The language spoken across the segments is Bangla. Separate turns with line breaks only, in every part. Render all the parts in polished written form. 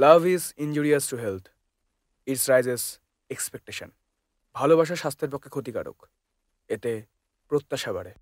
Love is injurious to health, it's rises expectation. ভালোবাসা স্বাস্থ্যের পক্ষে ক্ষতিকারক, এতে প্রত্যাশা বাড়ে।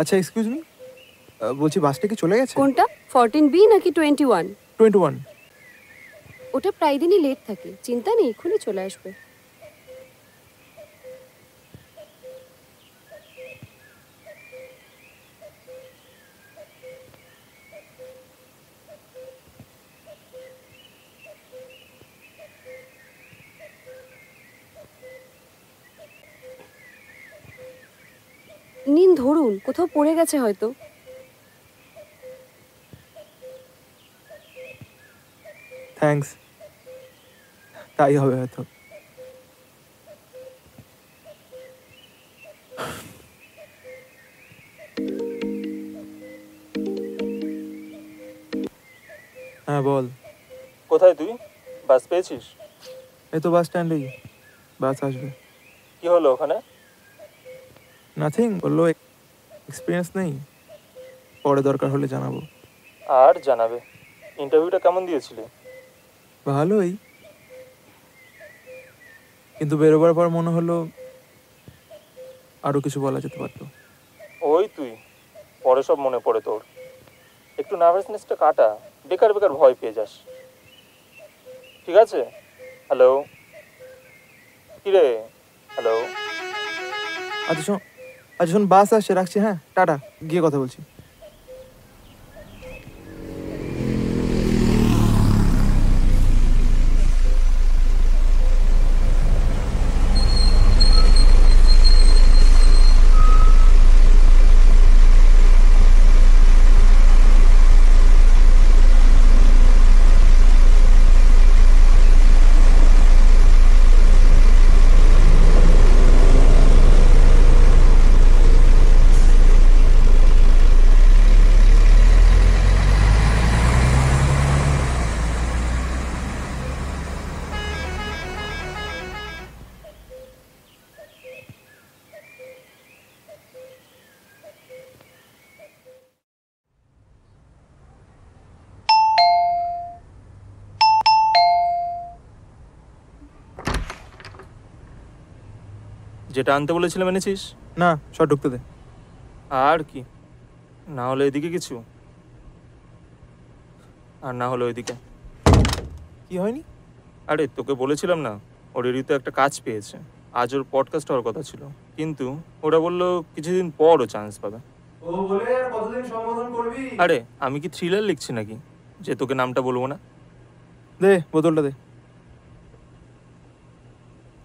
আচ্ছা, এক্সকিউজ মি, বলছি বাসটা কি চলে গেছে?
কোনটা, 14B নাকি 21?
21।
ওটা প্রায় দিনই লেট থাকে, চিন্তা নেই, এক্ষুনি চলে আসবে। নিন ধরুন, কোথাও পড়ে গেছে হয়তো।
থ্যাঙ্কস, তাই হবে হয়তো। হ্যাঁ বল।
কোথায় তুই? বাস পেয়েছিস?
এই তো বাস স্ট্যান্ডেই, বাস আসবে।
কি হলো ওখানে?
নাথিং, বললো এক্সপিরিয়েন্স নেই, পরে দরকার হলে জানাবো।
আর জানাবে। ইন্টারভিউটা কেমন দিয়েছিলি?
ভালোই, কিন্তু বেরোবার পর মনে হলো আরও কিছু বলা যেতে পারতো।
ওই তুই, পরে সব মনে পড়ে তোর। একটু নার্ভাসনেসটা কাটা, বেকার বেকার ভয় পেয়ে যাস। ঠিক আছে? হ্যালো, কিরে? হ্যালো।
আচ্ছা শোন, বাস আসছে, রাখছি। হ্যাঁ, টাটা, গিয়ে কথা বলছি।
যেটা আনতে বলেছিলাম এনেছিস?
না, সব ঢুকতে দে।
আর কি, না হলে এদিকে কিছু, আর না হলে ওইদিকে।
কি হয়নি?
আরে তোকে বলেছিলাম না, ওর রেডিওতে একটা কাজ পেয়েছে। আজ ওর পডকাস্ট হওয়ার কথা ছিল, কিন্তু ওরা বললো কিছুদিন পর ও চান্স পাবে।
ও বলে আর কতদিন সম্বোধন করবি?
আরে আমি কি থ্রিলার লিখছি নাকি যে তোকে নামটা বলবো না?
দে বোতলটা দে।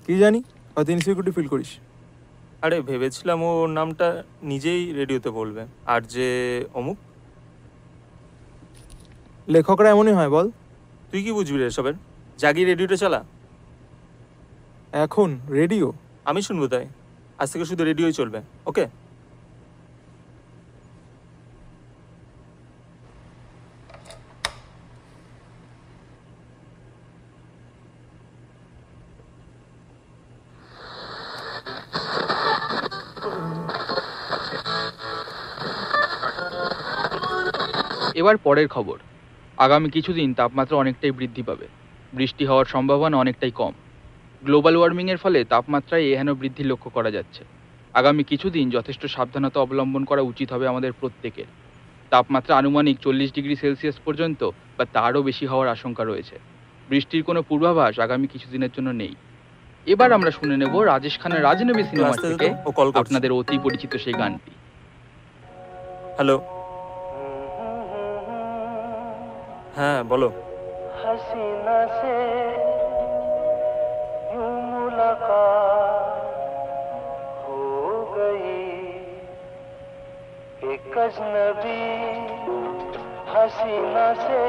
কি জানি, হয়তো ইনসিকিউরিটি ফিল করিস।
আরে ভেবেছিলাম ওর নামটা নিজেই রেডিওতে বলবে, আর যে অমুক।
লেখকরা এমনই হয়, বল।
তুই কি বুঝবি রে এসবের? জাগিয়ে রেডিওটা চালা।
এখন রেডিও?
আমি শুনবো তাই, আজ থেকে শুধু রেডিওই চলবে, ওকে?
এবার পরের খবর। আগামী কিছুদিন তাপমাত্রা অনেকটাই বৃদ্ধি পাবে, বৃষ্টি হওয়ার সম্ভাবনা অনেকটাই কম। গ্লোবাল ওয়ার্মিংয়ের ফলে তাপমাত্রায় এহেন বৃদ্ধি লক্ষ্য করা যাচ্ছে। আগামী কিছুদিন যথেষ্ট সাবধানতা অবলম্বন করা উচিত হবে আমাদের প্রত্যেকের। তাপমাত্রা আনুমানিক 40 ডিগ্রি সেলসিয়াস পর্যন্ত বা তারও বেশি হওয়ার আশঙ্কা রয়েছে। বৃষ্টির কোনো পূর্বাভাস আগামী কিছুদিনের জন্য নেই। এবার আমরা শুনে নেব রাজেশ খানের রাজনবী সিনেমা
আসতে দে তো,
থেকে
ও কল করছে।
আপনাদের অতি পরিচিত সেই গানটি।
হ্যালো, হ্যাঁ বলো।
हसीना से यूं मुलाकात हो गई, एक अजनबी हसीना से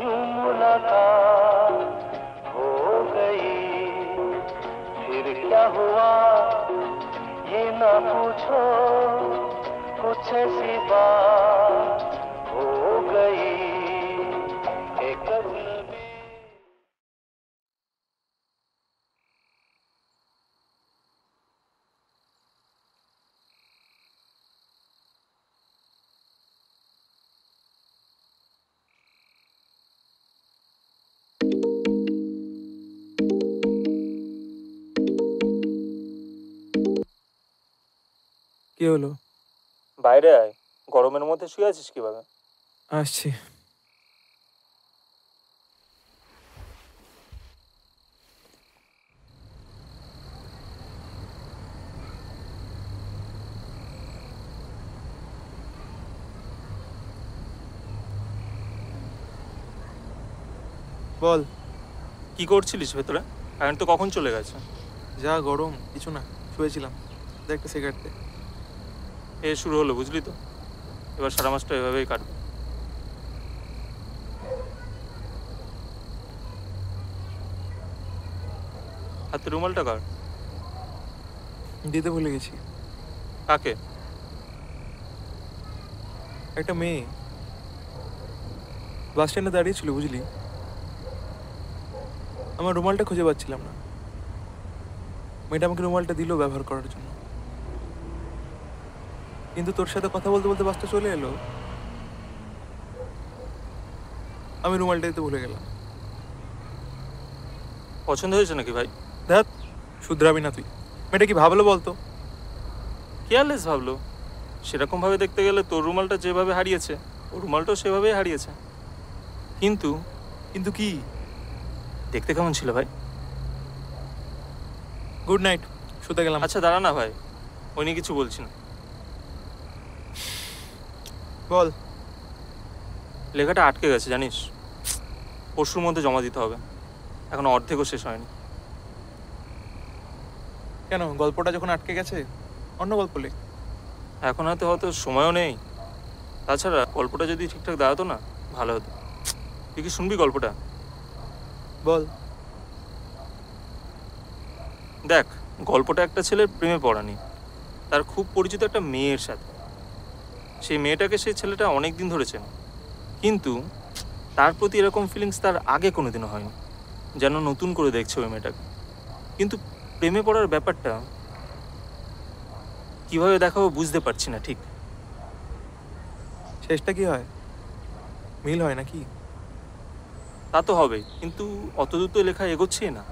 यूं मुलाकात हो गई, फिर क्या हुआ ये ना पूछो, कुछ ऐसी बात हो गई, एक अजनबी।
কি হলো?
বাইরে আয়, গরমের মধ্যে শুয়ে আছিস কিভাবে?
আসছি। বল।
কি করছিলিস ভেতরে? কারেন্ট তো কখন চলে গেছে।
যা গরম, কিছু না, শুয়েছিলাম। দে একটা সিগারেট দে।
এ শুরু হলো, বুঝলি তো, এবার সারা মাসটা এভাবেই কাটবে। হাতে রুমালটা কার?
দিতে ভুলে গেছি।
কাকে?
একটা মেয়ে বাস স্ট্যান্ডে দাঁড়িয়ে ছিল, বুঝলি। আমার রুমালটা খুঁজে পাচ্ছিলাম না। মেয়েটা আমাকে রুমালটা দিল ব্যবহার করার জন্য, কিন্তু তোর সাথে কথা বলতে বলতে বাসটা চলে এলো, আমি রুমালটা দিতে ভুলে গেলাম।
পছন্দ হয়েছে নাকি ভাই?
ধ্যাৎ, শুধরাবি না তুই। মেয়েটা কি ভাবলো বলতো?
কেয়ারলেস ভাবলো। সেরকমভাবে দেখতে গেলে তোর রুমালটা যেভাবে হারিয়েছে ও রুমালটাও সেভাবেই হারিয়েছে। কিন্তু
কিন্তু কি?
দেখতে কেমন ছিল ভাই?
গুড নাইট, শুতে গেলাম।
আচ্ছা দাঁড়া না ভাই, ওই নিয়ে কিছু বলছি না।
বল।
লেখাটা আটকে গেছে জানিস, পরশুর মধ্যে জমা দিতে হবে, এখনো অর্ধেকও শেষ হয়নি।
কেন, গল্পটা যখন আটকে গেছে অন্য গল্প লেখ।
এখন হয়তো সময়ও নেই, তাছাড়া গল্পটা যদি ঠিকঠাক দাঁড়াতো না ভালো হতো। তুই কি শুনবি গল্পটা?
বল।
দেখ, গল্পটা একটা ছেলের প্রেমে পড়া নিয়ে, তার খুব পরিচিত একটা মেয়ের সাথে। সেই মেয়েটাকে সেই ছেলেটা অনেক দিন ধরে চেনে, কিন্তু তার প্রতি এরকম ফিলিংস তার আগে কোনোদিনও হয়নি, যেন নতুন করে দেখছে ওই মেয়েটাকে। কিন্তু প্রেমে পড়ার ব্যাপারটা কিভাবে দেখাবো বুঝতে পারছি না ঠিক।
শেষটা কি হয়? মিল হয় নাকি?
তা তো হবে, কিন্তু অত দূর তো লেখা এগোচ্ছেই না।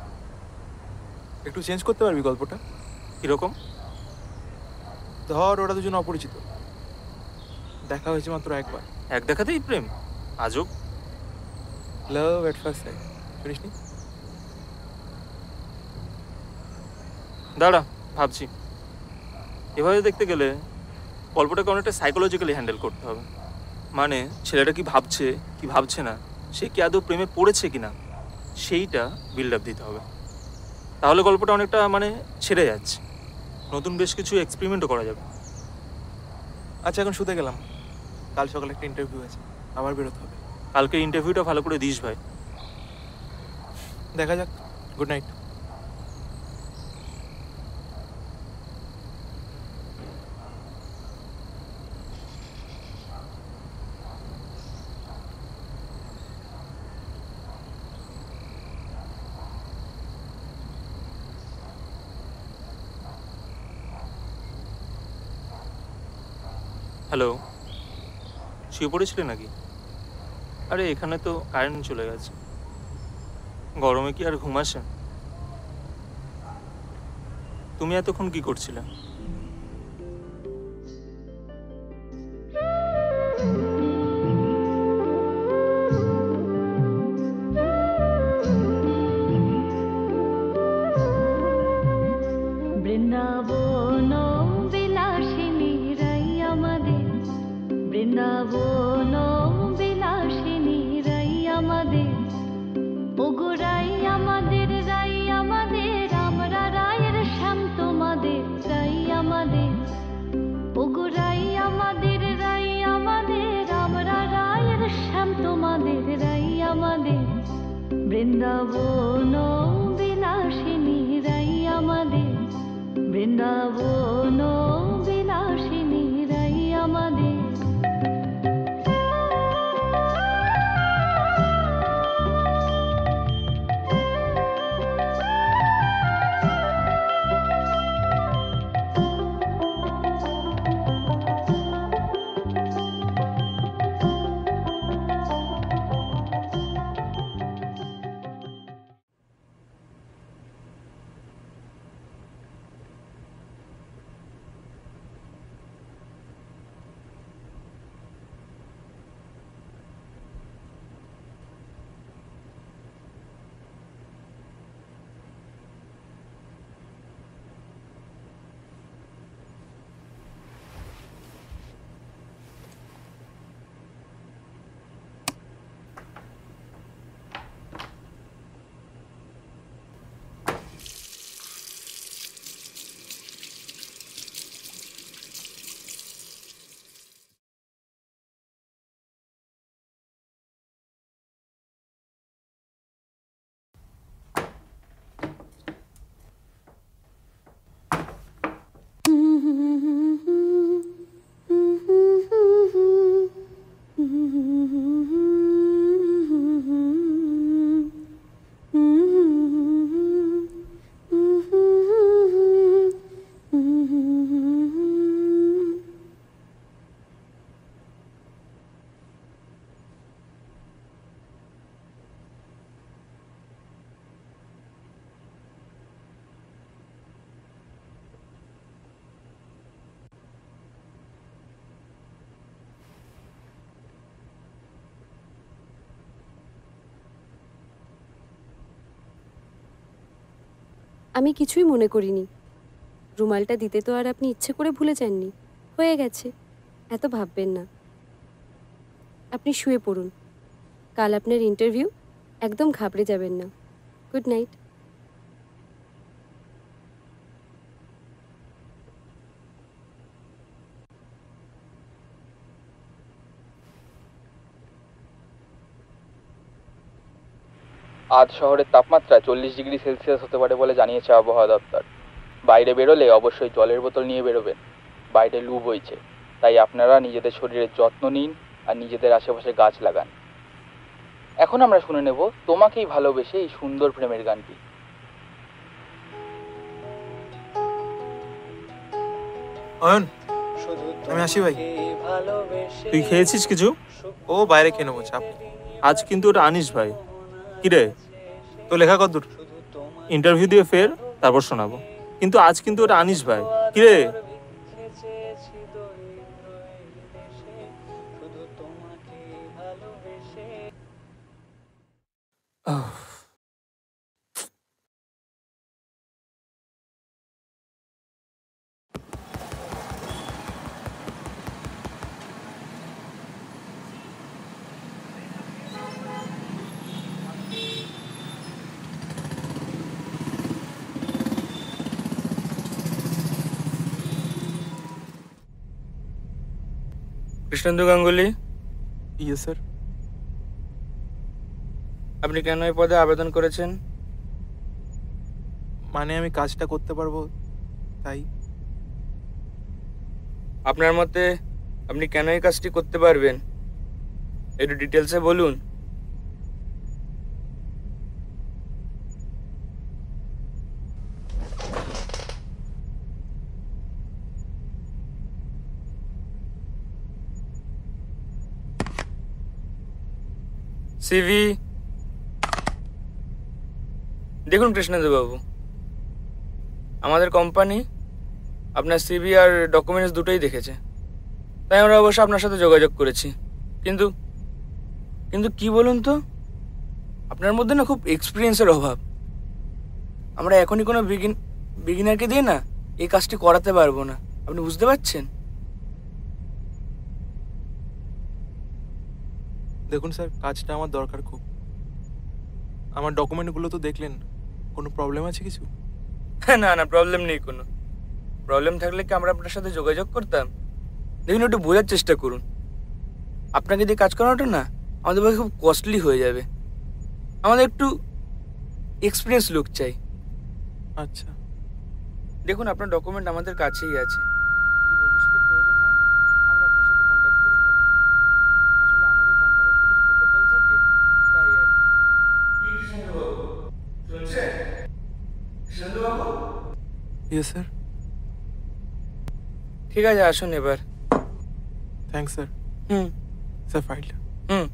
একটু চেঞ্জ করতে পারবি গল্পটা?
কীরকম?
ধর ওরা দুজন অপরিচিত, দেখা হয়েছে মাত্র একবার,
এক দেখাতেই প্রেম? আজব।
লাভ এট ফার্স্ট সাইট, শুনিসনি?
দাঁড়া, ভাবছি। এভাবে দেখতে গেলে গল্পটাকে অনেকটা সাইকোলজিক্যালি হ্যান্ডেল করতে হবে। মানে ছেলেটা কি ভাবছে কি ভাবছে না, সে কি আদৌ প্রেমে পড়েছে কি না, সেইটা বিল্ড আপ দিতে হবে। তাহলে গল্পটা অনেকটা মানে ছেড়ে যাচ্ছে, নতুন বেশ কিছু এক্সপেরিমেন্টও করা যাবে।
আচ্ছা, এখন শুতে গেলাম, কাল সকালে একটা ইন্টারভিউ আছে, আবার বেরোতে হবে।
কালকে ইন্টারভিউটা ভালো করে দিস ভাই।
দেখা যাক। Good night.
হ্যালো, শুয়ে পড়েছিলে নাকি? আরে এখানে তো কারেন্ট চলে গেছে, গরমে কি আর ঘুম আসে? তুমি এতক্ষণ কি করছিলে?
আমাদের রাই আমাদের বৃন্দাবন বিলাসিনী রাই আমাদের বৃন্দাবন বিলাসিনী রাই আমাদের।
আমি কিছুই মনে করিনি। রুমালটা দিতে তো আর আপনি ইচ্ছে করে ভুলে যাননি, হয়ে গেছে, এত ভাববেন না। আপনি শুয়ে পড়ুন, কাল আপনার ইন্টারভিউ, একদম ঘাবড়ে যাবেন না। Good night.
আজ শহরের তাপমাত্রা 40°C হতে পারে বলে জানিয়েছে আবহাওয়া দপ্তর। বাইরে বেরোলে অবশ্যই জলের বোতল নিয়ে বেরোবেন। বাইরে লু বইছে, তাই আপনারা নিজেদের শরীরের যত্ন নিন আর নিজেদের আশেপাশে গাছ লাগান। এখন আমরা শুনে নেব তোমাকেই ভালোবেসে এই সুন্দর প্রেমের গানটি।
অয়ন, আমি আসি ভাই।
তুই খেয়েছিস কিছু?
ও বাইরে খেয়ে নেবো, চাপ নেই।
আজ কিন্তু ওটা আনিস ভাই। কিরে,
তো লেখা কতদূর?
ইন্টারভিউ দিয়ে ফের, তারপর শোনাবো। কিন্তু আজ কিন্তু ওটা আনিস ভাই। কিরে,
কৃষ্ণেন্দু গাঙ্গুলি,
ইয়ে স্যার।
আপনি কেন এই পদে আবেদন করেছেন?
মানে আমি কাজটা করতে পারবো তাই।
আপনার মতে আপনি কেন এই কাজটি করতে পারবেন, একটু ডিটেলসে বলুন। সিভি দেখুন কৃষ্ণেন্দু বাবু, আমাদের কোম্পানি আপনার সিভি আর ডকুমেন্টস দুটোই দেখেছে, তাই আমরা অবশ্য আপনার সাথে যোগাযোগ করেছি। কিন্তু কিন্তু কি বলুন তো, আপনার মধ্যে না খুব এক্সপিরিয়েন্সের অভাব। আমরা এখনই কোনো বিগিনারকে দিয়ে না এই কাজটি করাতে পারবো না, আপনি বুঝতে পারছেন?
দেখুন স্যার, কাজটা আমার দরকার খুব। আমার ডকুমেন্টগুলো তো দেখলেন, কোনো প্রবলেম আছে কিছু?
না না, প্রবলেম নেই কোনো। প্রবলেম থাকলে কি আমরা আপনার সাথে যোগাযোগ করতাম? দেখুন, একটু বোঝার চেষ্টা করুন। আপনাকে দিয়ে কাজ করানোটা না আমাদের পক্ষে খুব কস্টলি হয়ে যাবে। আমাদের একটু এক্সপিরিয়েন্স লোক চাই।
আচ্ছা,
দেখুন, আপনার ডকুমেন্ট আমাদের কাছেই আছে। যদি ভবিষ্যতে প্রয়োজন হয় আমরা আপনার সাথে কন্ট্যাক্ট করে নেব। আসলে আমাদের কোম্পানির তো কিছু প্রোটোকল থাকে, তাই আর কি। শুনছেন কৃষ্ণেন্দুবাবু?
Yes sir.
ঠিক আছে, আসুন এবার।
Thanks sir.
হুম
স্যার ফাইলটা
হুম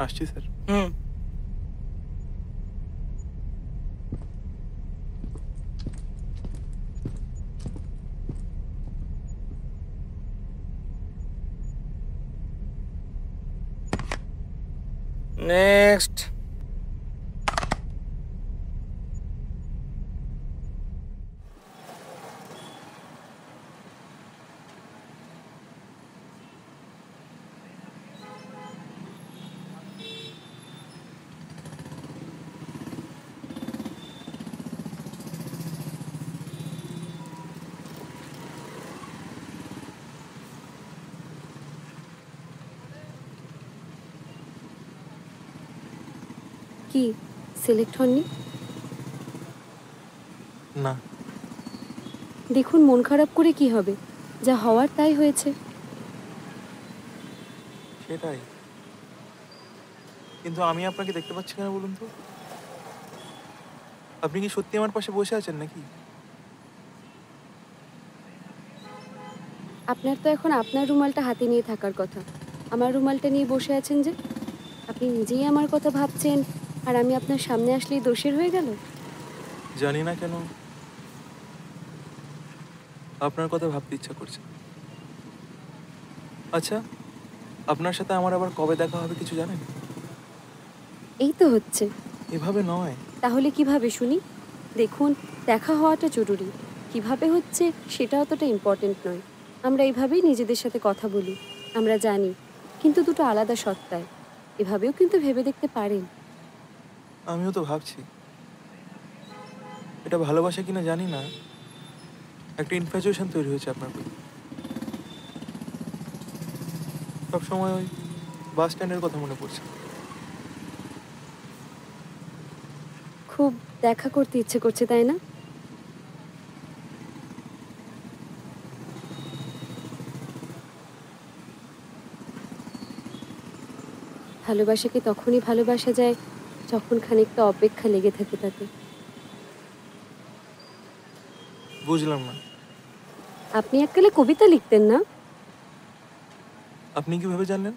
আসছি স্যার।
হুম নেক্সট।
কি সিলেক্ট হননি?
না,
দেখুন, মন খারাপ করে কি হবে? যা হওয়ার তাই হয়েছে।
সেটাই। কিন্তু আমি আপনাকে দেখতে পাচ্ছি কেন বলুন তো? আপনি কি সত্যি আমার পাশে বসে আছেন নাকি?
আপনার তো এখন আপনার রুমালটা হাতে নিয়ে থাকার কথা। আমার রুমালটা নিয়ে বসে আছেন যে? আপনি নিজেই আমার কথা ভাবছেন আর আমি আপনার সামনে আসলেই দোষের হয়ে গেল?
জানি না কেন আপনার কথা ভাবতে ইচ্ছা করছে। আচ্ছা, আপনার সাথে আমার আবার কবে দেখা হবে কিছু জানেন?
এই তো হচ্ছে।
এভাবে নয়।
তাহলে কিভাবে শুনি? দেখুন, দেখা হওয়াটা জরুরি। কিভাবে হচ্ছে সেটা অতটা ইম্পর্টেন্ট নয়। আমরা এইভাবেই নিজেদের সাথে কথা বলি, আমরা জানি, কিন্তু দুটো আলাদা সত্তায়। এভাবেও কিন্তু ভেবে দেখতে পারেন।
আমিও তো ভাবছি, এটা ভালোবাসা কিনা জানি না, একটা ইনফ্যাচুয়েশন তৈরি হয়েছে আপনার প্রতি। সবসময় ওই বাস স্ট্যান্ডের কথা মনে পড়ছে।
খুব দেখা করতে ইচ্ছে করছে, তাই না? ভালোবাসাকে তখনই ভালোবাসা যায় যখন খানিকটা অপেক্ষা লেগে থাকে তাতে।
বুঝলাম না,
আপনি এককালে কবিতা লিখতেন না?
আপনি কিভাবে জানলেন?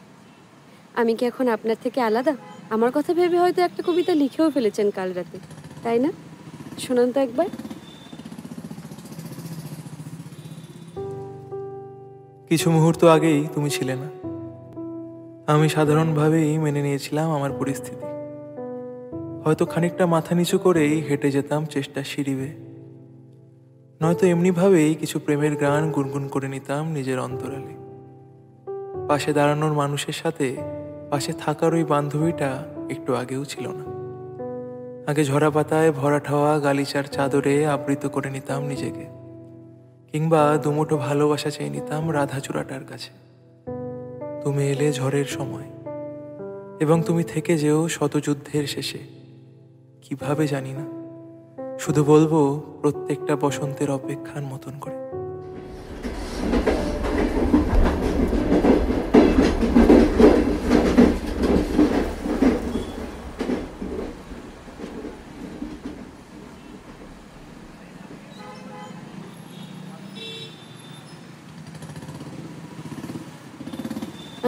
আমি কি এখন আপনার থেকে আলাদা? আমার কথা ভেবে হয়তো একটা কবিতা লিখেও ফেলেছেন কাল রাতে, তাই না? শোনান তো একবার।
কিছু মুহূর্ত আগেই তুমি ছিলে না। আমি সাধারণভাবেই মেনে নিয়েছিলাম আমার পরিস্থিতি। হয়তো খানিকটা মাথা নিচু করেই হেঁটে যেতাম চেষ্টার সিঁড়ি বেয়ে। নয়তো এমনিভাবেই কিছু প্রেমের গান গুনগুন করে নিতাম নিজের অন্তরালে। পাশে দাঁড়ানোর মানুষের সাথে পাশে থাকার ওই বান্ধবীটা একটু আগেও ছিল না। আগে ঝরা পাতায় ভরা ঠাওয়া গালিচার চাদরে আবৃত করে নিতাম নিজেকে, কিংবা দুমুঠো ভালোবাসা চেয়ে নিতাম রাধা চূড়াটার কাছে। তুমি এলে ঝড়ের সময়, এবং তুমি থেকে যেও শতযুদ্ধের শেষে। কিভাবে জানি না, শুধু বলবো প্রত্যেকটা বসন্তের অপেক্ষার মতন করে।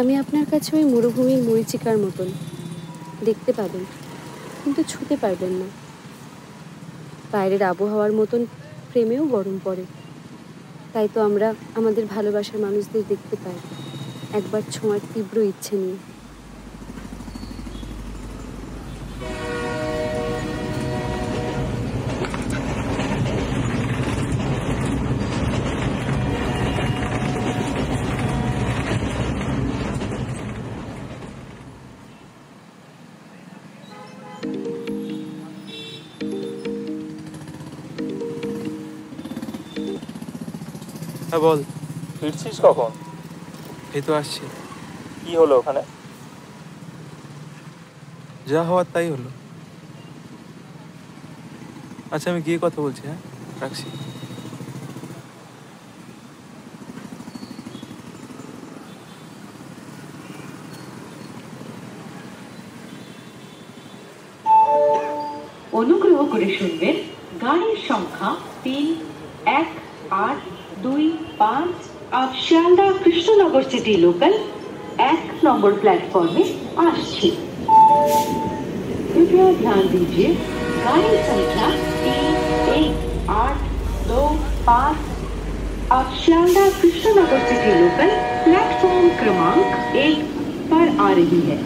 আমি আপনার কাছে ওই মরুভূমির মরীচিকার মতন। দেখতে পাবেন, কিন্তু ছুতে পারবেন না। বাইরের আবহাওয়ার মতন প্রেমেও গরম পড়ে। তাই তো আমরা আমাদের ভালোবাসার মানুষদের দেখতে পাই একবার ছোঁয়ার তীব্র ইচ্ছে নিয়ে।
হ্যাঁ বল।
ফিরছিস কখন?
এই তো আসছি।
কি হলো ওখানে?
যা হওয়ার তাই হলো। আচ্ছা আমি গিয়ে কথা বলছি, হ্যাঁ রাখছি।
অনুগ্রহ করে শুনবেন গাড়ির সংখ্যা 31825 আজ শিয়ালদা কৃষ্ণনগর সিটি লোকাল 1 নম্বর प्लेटफॉर्म में আসছে। कृपया ध्यान दीजिए गाड़ी संख्या 31825 अब Sealdah Krishnanagar city local platform क्रमांक 1 पर आ रही है।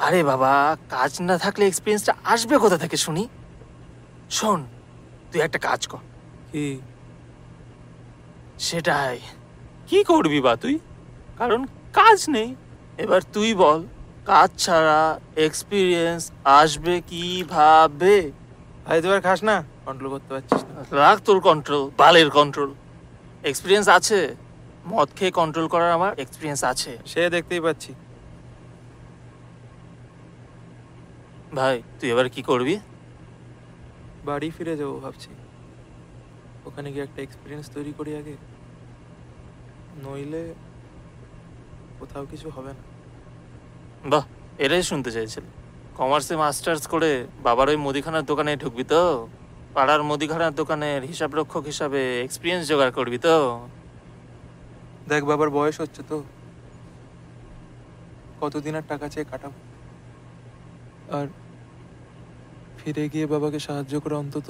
আরে বাবা, কাজ না থাকলে এক্সপিরিয়েন্সটা আসবে কোথা থেকে শুনি? শোন, তুই একটা কাজ কর।
কি?
সেটাই, কি করবি বা তুই? কারণ কাজ নেই। এবার তুই বল, কাজ ছাড়া এক্সপিরিয়েন্স আসবে কিভাবে?
ভাই তুই আর খাস না, কন্ট্রোল করতে পারছিস না।
রাখ তোর কন্ট্রোল, বালের কন্ট্রোল। এক্সপিরিয়েন্স আছে, মদ খেয়ে কন্ট্রোল করার আমার এক্সপিরিয়েন্স আছে।
সে দেখতেই পাচ্ছি।
ভাই তুই এবার কি করবি?
বাড়ি ফিরে যাবো ভাবছি। ওখানে গিয়ে একটা এক্সপিরিয়েন্স তৈরি করি আগে, নইলে কোথাও কিছু হবে না।
বাহ, এটাই শুনতে চাইছিল। কমার্সে মাস্টার্স করে বাবার ওই মুদিখানার দোকানে ঢুকবি তো? পাড়ার মুদিখানার দোকানের হিসাব রক্ষক হিসাবে এক্সপিরিয়েন্স জোগাড় করবি তো?
দেখ বাবার বয়স হচ্ছে তো, কতদিন আর টাকা চেয়ে কাটাবো? আর ফিরে গিয়ে বাবাকে সাহায্য করে অন্তত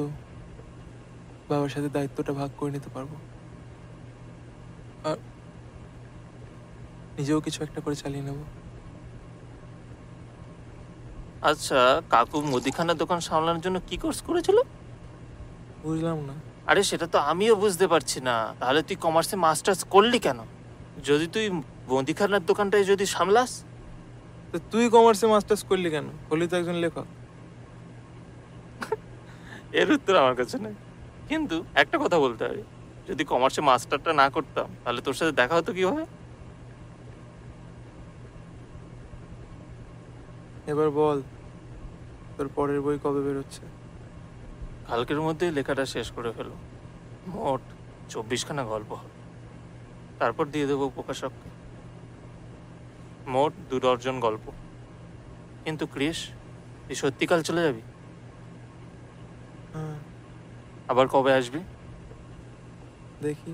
বাবার সাথে দায়িত্বটা ভাগ করে নিতে পারবো, আর নিজেও কিছু একটা করে চালিয়ে নেব।
আচ্ছা, কাকু মুদিখানার দোকান সামলানোর জন্য কি কোর্স করেছিল?
বুঝলাম না।
আরে সেটা তো আমিও বুঝতে পারছি না। তাহলে তুই কমার্সে মাস্টার্স করলি কেন? যদি তুই মুদিখানার দোকানটাই যদি সামলাস।
তো তুই কমার্সে মাস্টার্স করলি কেন? হলি তো একজন লেখক।
এর উত্তর আমার কাছে নেই, কিন্তু একটা কথা বলতে পারি, যদি কমার্সে মাস্টারটা না করতাম তাহলে তোর সাথে দেখা হতো কিভাবে?
এবার বল, তোর পরের বই কবে বেরোচ্ছে?
কালকের মধ্যেই লেখাটা শেষ করে ফেলো। মোট 24খানা গল্প হবে, তারপর দিয়ে দেবো প্রকাশককে। মোট 2 ডজন গল্প। কিন্তু ক্রিস, তুই সত্যিকাল চলে যাবি?
হ্যাঁ
আবার কবে আসবি?
দেখি,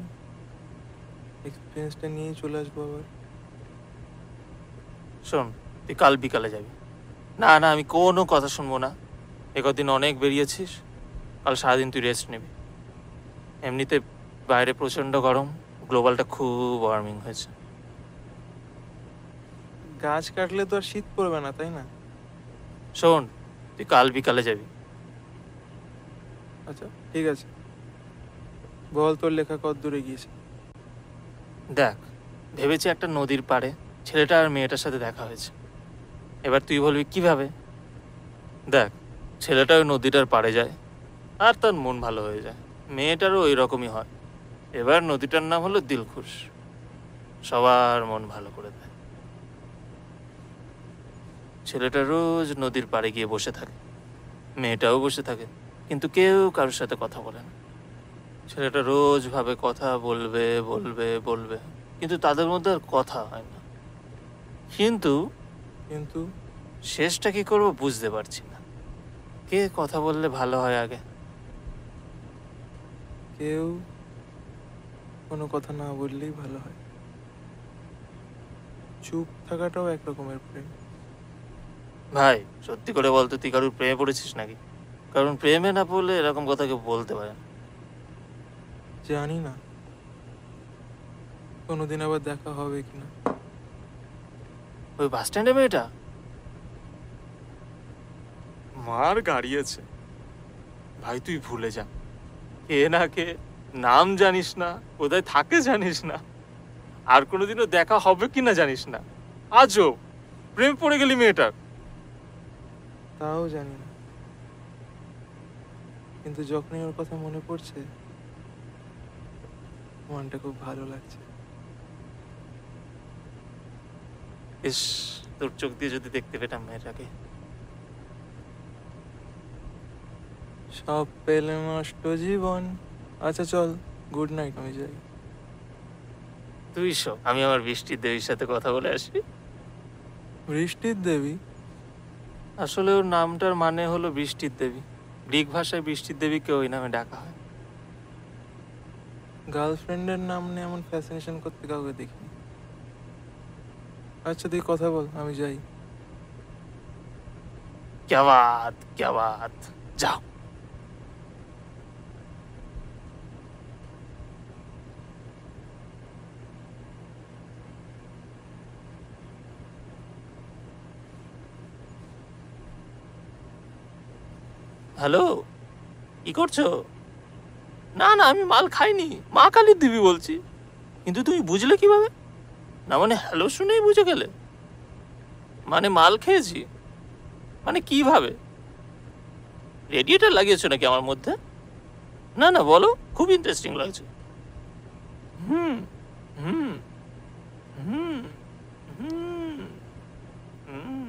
এক্সপিরিয়েন্সটা নিয়েই চলে আসবো আবার।
শোন, তুই কাল বিকালে যাবি। না না, আমি কোনো কথা শুনবো না। একদিন অনেক বেরিয়েছিস, কাল সারাদিন তুই রেস্ট নিবি। এমনিতে বাইরে প্রচণ্ড গরম, গ্লোবালটা খুব ওয়ার্মিং হয়েছে।
গাছ কাটলে তো আর শীত পড়বে না, তাই না?
শোন, তুই কাল বিকালে যাবি।
আচ্ছা ঠিক আছে, বল তোর লেখা কত দূরে গিয়েছে?
দেখ, ভেবেছি একটা নদীর পাড়ে ছেলেটা আর মেয়েটার সাথে দেখা হয়েছে। এবার তুই বলবি কিভাবে? দেখ, ছেলেটা ওই নদীটার পাড়ে যায় আর তার মন ভালো হয়ে যায়। মেয়েটারও ওই রকমই হয়। এবার নদীটার নাম হলো দিলখুশ, সবার মন ভালো করে দেয়। ছেলেটা রোজ নদীর পাড়ে গিয়ে বসে থাকে, মেয়েটাও বসে থাকে, কিন্তু কেউ কারোর সাথে কথা বলে না। ছেলেটা রোজ ভাবে কথা বলবে বলবে বলবে, কিন্তু তাদের মধ্যে আর কথা হয় না। কিন্তু
কিন্তু
শেষটা কি করবো বুঝতে পারছি না। কে কথা বললে ভালো হয় আগে?
কেউ কোনো কথা না বললেই ভালো হয়। চুপ থাকাটাও এক রকমের প্রেম।
ভাই সত্যি করে বলতো, তুই কারোর প্রেমে পড়েছিস নাকি? কারণ প্রেমে না পড়লে এরকম কথা কেউ বলতে পারে না।
জানি না কোনোদিন আবার দেখা হবে কিনা।
ওই বাস স্ট্যান্ডে মেয়েটা? মার গাড়িয়েছে ভাই, তুই ভুলে যা। কে না কে, নাম জানিস না, কোথায় থাকে জানিস না, আর কোনোদিনও দেখা হবে কিনা জানিস না। আজও প্রেম পড়ে গেলি মেয়েটার।
তাও জানি না, কিন্তু যখনই ওর কথা মনে পড়ছে মনটা খুব ভালো লাগছে।
ইস, তোর চোখ দিয়ে যদি দেখতে পেতাম মেয়েটাকে।
সব পেলে নষ্ট জীবন। আচ্ছা চল, গুড নাইট, আমি যাই।
তুই শো, আমি আমার বৃষ্টির দেবীর সাথে কথা বলে আসি।
বৃষ্টির দেবী?
আসলে ওর নামটার মানে হলো বৃষ্টির দেবী। গ্রিক ভাষায় বৃষ্টির দেবীকে ওই নামে ডাকা হয়।
গার্লফ্রেন্ডের নাম নিয়ে এমন ফ্যাসিনেশন করতে কাউকে দেখিনি। আচ্ছা তুই কথা বল, আমি যাই।
क्या बात, क्या बात, যাও। হ্যালো, কি করছো? না না, আমি মাল খাইনি, মা কালীর দিবি বলছি। কিন্তু তুমি বুঝলে কিভাবে? না মানে হ্যালো শুনেই বুঝে গেলে? মানে মাল খেয়েছি মানে কিভাবে? রেডিয়েটার লাগিয়েছো নাকি আমার মধ্যে? না না বলো, খুব ইন্টারেস্টিং লাগছে। হুম হুম হুম হুম হুম।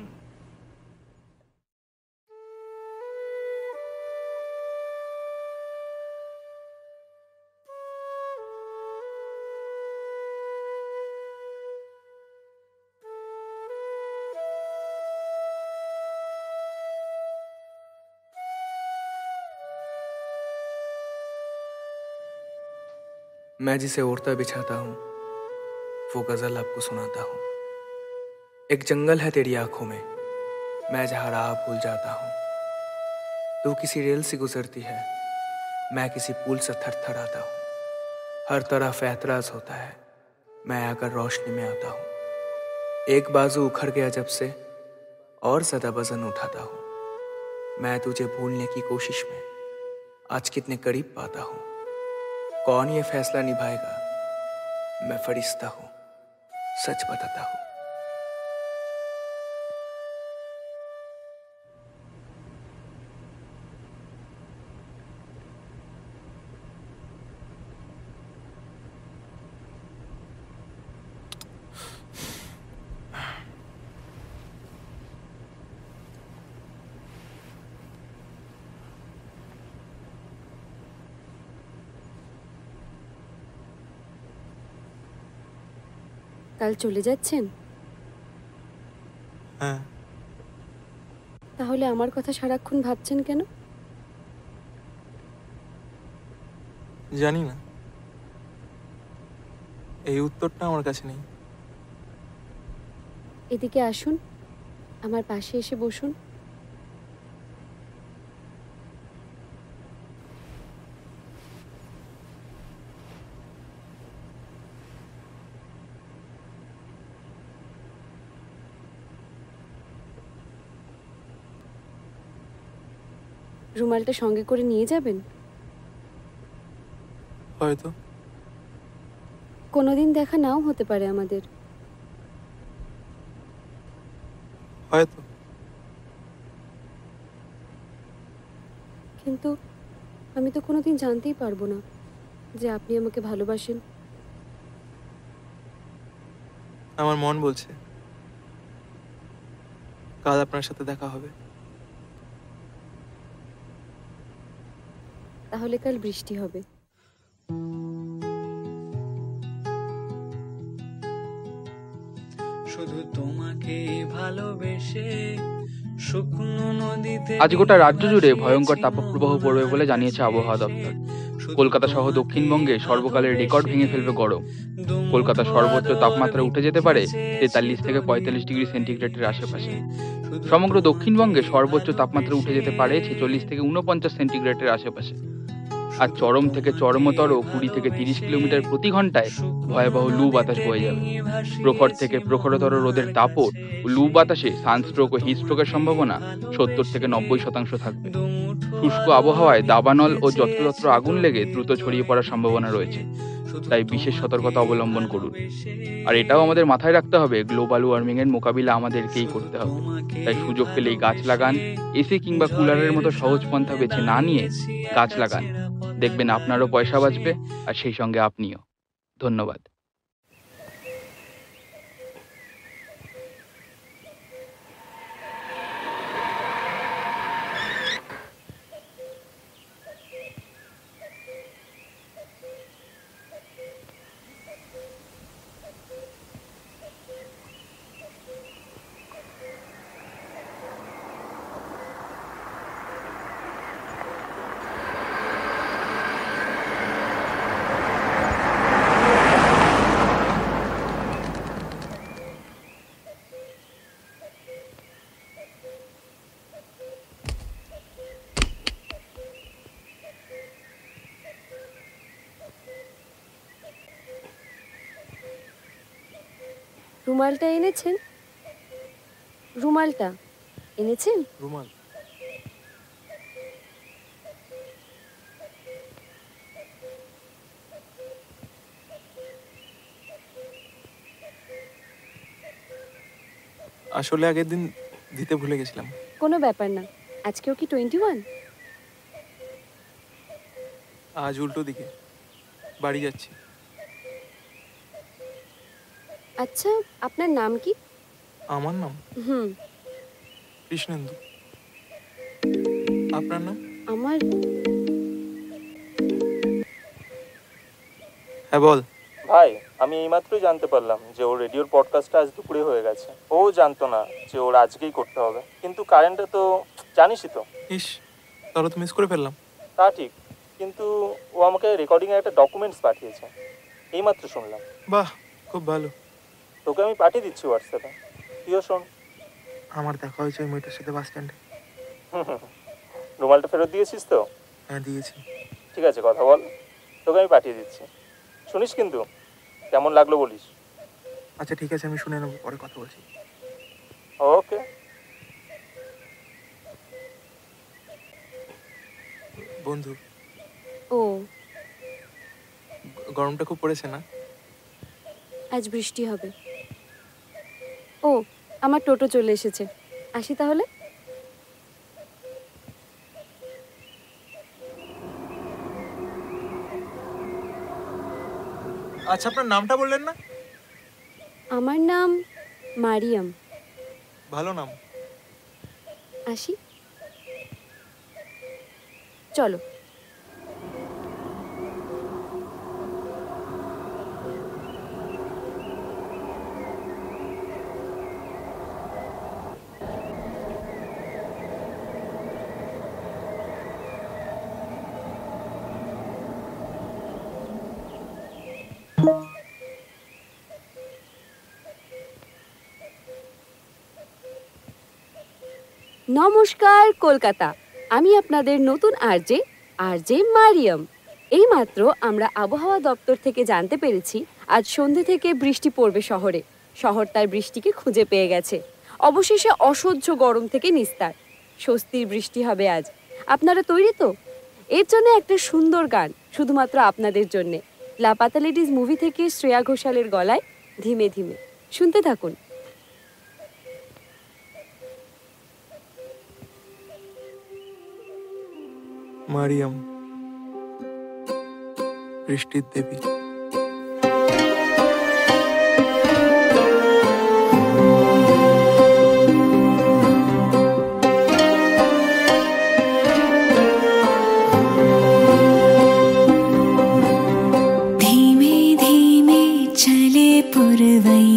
मैं जिसे ओढ़ता बिछाता हूँ वो गजल आपको सुनाता हूँ। एक जंगल है तेरी आंखों में, मैं जहाँ राह भूल जाता हूँ। तू किसी रेल से गुजरती है, मैं किसी पुल से थरथराता हूँ। हर तरफ ऐतराज होता है, मैं आकर रोशनी में आता हूँ। एक बाजू उखड़ गया जब से और ज़्यादा वजन उठाता हूँ। मैं तुझे भूलने की कोशिश में आज कितने करीब पाता हूँ। कौन ये फैसला निभाएगा, मैं फरिश्ता हूँ, सच बताता हूँ।
কাল চলে যাচ্ছেন?
হ্যাঁ।
তাহলে আমার কথা সারাক্ষণ ভাবছেন কেন?
জানি না, এই উত্তরটা আমার কাছে নেই।
এদিকে আসুন, আমার পাশে এসে বসুন। রুমালটা সঙ্গে করে নিয়ে যাবেন?
হয়তো।
কোনোদিন দেখা নাও হতে পারে আমাদের।
হয়তো।
কিন্তু আমি তো কোনোদিন জানতেই পারবো না যে আপনি আমাকে ভালোবাসেন।
আমার মন বলছে কাল আপনার সাথে দেখা হবে।
তাহলে কাল বৃষ্টি হবে।
শুধু তোমাকে ভালোবেসে শুকনো নদীতে।
আজ গোটা রাজ্য জুড়ে ভয়ঙ্কর তাপপ্রবাহ পড়বে বলে জানিয়েছে আবহাওয়া দপ্তর। কলকাতা সহ দক্ষিণবঙ্গে সর্বকালের রেকর্ড ভেঙে ফেলবে গরম। কলকাতার সর্বোচ্চ তাপমাত্রা উঠে যেতে পারে 43 থেকে 45 ডিগ্রি সেন্টিগ্রেডের আশেপাশে। সমগ্র দক্ষিণবঙ্গে সর্বোচ্চ তাপমাত্রা উঠে যেতে পারে 46 থেকে 49 সেন্টিগ্রেডের আশেপাশে। আর চরম থেকে চরমতর 20 থেকে 30 কিলোমিটার প্রতি ঘন্টায় ভয়াবহ লু বাতাস বয়ে যাবে। প্রখর থেকে প্রখরতর রোদের দাপট ও লু বাতাসে সানস্ট্রোক ও হিটস্ট্রোকের সম্ভাবনা 70 থেকে 90% থাকবে। শুষ্ক আবহাওয়ায় দাবানল ও যত্রতত্র আগুন লেগে দ্রুত ছড়িয়ে পড়ার সম্ভাবনা রয়েছে, তাই বিশেষ সতর্কতা অবলম্বন করুন। আর এটাও আমাদের মাথায় রাখতে হবে, গ্লোবাল ওয়ার্মিং এর মোকাবিলা আমাদেরকেই করতে হবে। তাই সুযোগ পেলেই গাছ লাগান, এসি কিংবা কুলারের মতো সহজ পন্থা বেছে না নিয়ে গাছ লাগান। দেখবেন আপনারও পয়সা বাঁচবে আর সেই সঙ্গে আপনিও। ধন্যবাদ।
রুমালটা এনেছেন? রুমালটা এনেছেন?
রুমাল? আসলে আগের দিন দিতে ভুলে গেছিলাম।
কোনো ব্যাপার না। আজকেও কি 21?
আজ উল্টো দিকে, বাড়ি যাচ্ছি।
আচ্ছা, আপনার নাম কি?
আমার নাম কৃষ্ণেন্দু। আপনার নাম?
আমার
হ্যাঁ বল।
ভাই, আমি এইমাত্রই জানতে পারলাম যে ওর রেডিওর পডকাস্টটা আজ দুপুরে হয়ে গেছে। ও জানতো না যে ওর আজকেই করতে হবে, কিন্তু কারেন্টটা তো জানিসই তো।
ইস, তাহলে তো মিস করে ফেললাম।
তা ঠিক, কিন্তু ও আমাকে রেকর্ডিংয়ের একটা ডকুমেন্টস পাঠিয়েছে, এইমাত্র শুনলাম।
বাহ, খুব ভালো।
তোকে আমি পাঠিয়ে দিচ্ছি হোয়াটসঅ্যাপে, তুইও শোন।
আমার দেখা হয়েছে ওই মেয়েটার সাথে বাস স্ট্যান্ডে।
রুমালটা ফেরত দিয়েছিস তো?
হ্যাঁ দিয়েছি।
ঠিক আছে, কথা বল, তোকে আমি পাঠিয়ে দিচ্ছি। শুনিস কিন্তু, কেমন লাগলো বলিস।
আচ্ছা ঠিক আছে, আমি শুনে নেবো, পরে কথা বলছি।
ওকে।
বন্ধু,
ও
গরমটা খুব পড়েছে না?
আজ বৃষ্টি হবে। ও, আমার টোটো চলে এসেছে, আসি তাহলে।
আচ্ছা, আপনার নামটা বললেন না?
আমার নাম মারিয়াম।
ভালো নাম।
আসি, চলো। নমস্কার কলকাতা, আমি আপনাদের নতুন আরজে মারিয়াম। এইমাত্র আমরা আবহাওয়া দপ্তর থেকে জানতে পেরেছি আজ সন্ধ্যে থেকে বৃষ্টি পড়বে শহরে। শহর তার বৃষ্টিকে খুঁজে পেয়ে গেছে। অবশেষে অসহ্য গরম থেকে নিস্তার, স্বস্তির বৃষ্টি হবে আজ। আপনারা তৈরি তো? এর জন্য একটা সুন্দর গান শুধুমাত্র আপনাদের জন্যে, লাপাতা লেডিজ মুভি থেকে শ্রেয়া ঘোষালের গলায়, ধীমে ধীমে। শুনতে থাকুন।
মারিয়াম, বৃষ্টির দেবী।
धीमे धीमे चले पुरवैया।